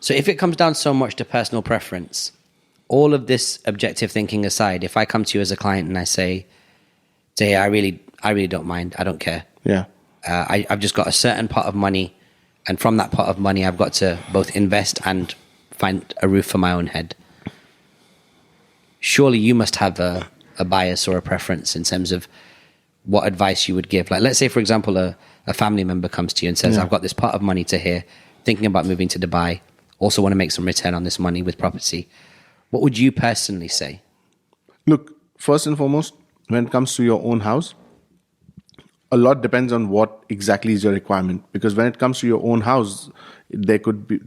So if it comes down so much to personal preference, all of this objective thinking aside, if I come to you as a client and I say, I really don't mind. I don't care. Yeah. I've just got a certain pot of money, and from that pot of money, I've got to both invest and find a roof for my own head. Surely you must have a bias or a preference in terms of what advice you would give. Like, let's say, for example, a family member comes to you and says, I've got this pot of money to here, thinking about moving to Dubai, also want to make some return on this money with property. What would you personally say? Look, first and foremost, when it comes to your own house, a lot depends on what exactly is your requirement. Because when it comes to your own house, there could be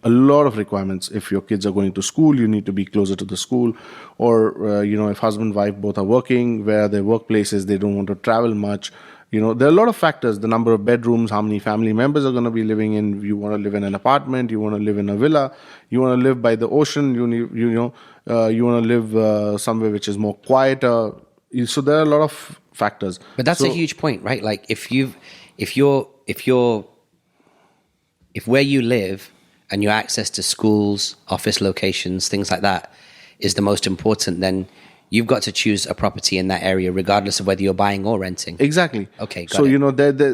a lot of requirements. If your kids are going to school, you need to be closer to the school. Or, if husband and wife both are working, where are their workplaces, they don't want to travel much. There are a lot of factors. The number of bedrooms, how many family members are going to be living in. You want to live in an apartment, you want to live in a villa, you want to live by the ocean, you want to live somewhere which is more quieter. So there are a lot of factors. But that's a huge point, right? Like if where you live and your access to schools, office locations, things like that is the most important, then you've got to choose a property in that area, regardless of whether you're buying or renting. Exactly. Okay. So,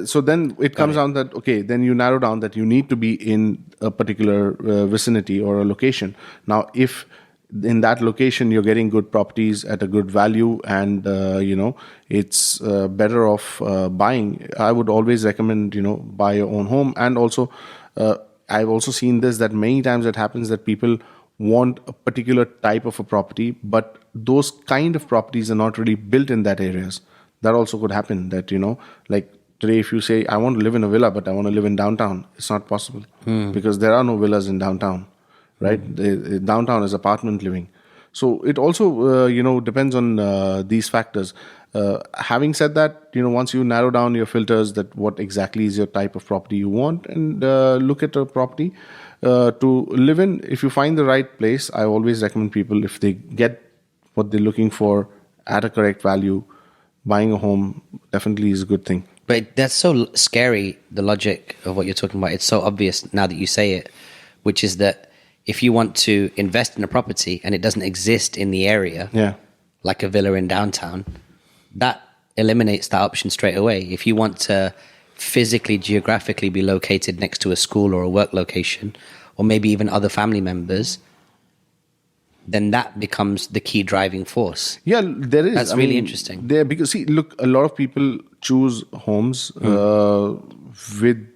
so then it comes down that, okay, then you narrow down that you need to be in a particular vicinity or a location. Now, if in that location you're getting good properties at a good value and, it's better off buying, I would always recommend, buy your own home. And also, I've also seen this, that many times it happens that people want a particular type of a property, but those kind of properties are not really built in that areas. That also could happen, that, like today, if you say, I want to live in a villa, but I want to live in downtown, it's not possible because there are no villas in downtown, right? The downtown is apartment living. So it also, depends on these factors. Having said that, once you narrow down your filters, that what exactly is your type of property you want, and look at a property to live in, if you find the right place, I always recommend people, if they get what they're looking for at a correct value, buying a home definitely is a good thing. But that's so scary, the logic of what you're talking about. It's so obvious now that you say it, which is that if you want to invest in a property and it doesn't exist in the area, like a villa in downtown, that eliminates that option straight away. If you want to physically, geographically be located next to a school or a work location, or maybe even other family members, then that becomes the key driving force. Yeah, there is. That's really interesting. Because see, look, a lot of people choose homes with,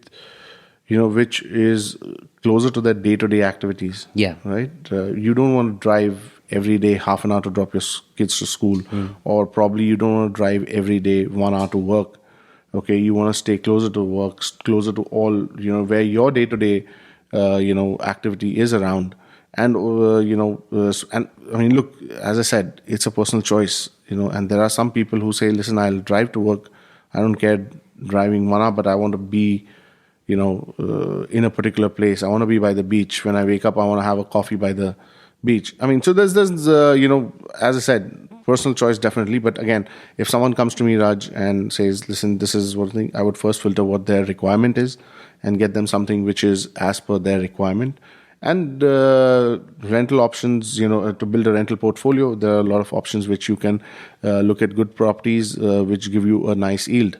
which is closer to their day-to-day activities. Yeah. Right? You don't want to drive every day half an hour to drop your kids to school, or probably you don't want to drive every day 1 hour to work. Okay, you want to stay closer to work, closer to all, where your day-to-day, activity is around. And, and I mean, look, as I said, it's a personal choice, and there are some people who say, listen, I'll drive to work. I don't care driving 1 hour, but I want to be, in a particular place. I want to be by the beach. When I wake up, I want to have a coffee by the beach. I mean, so there's as I said, personal choice definitely. But again, if someone comes to me, Raj, and says, listen, this is one thing, I would first filter what their requirement is and get them something which is as per their requirement. And rental options, to build a rental portfolio, there are a lot of options which you can look at good properties which give you a nice yield.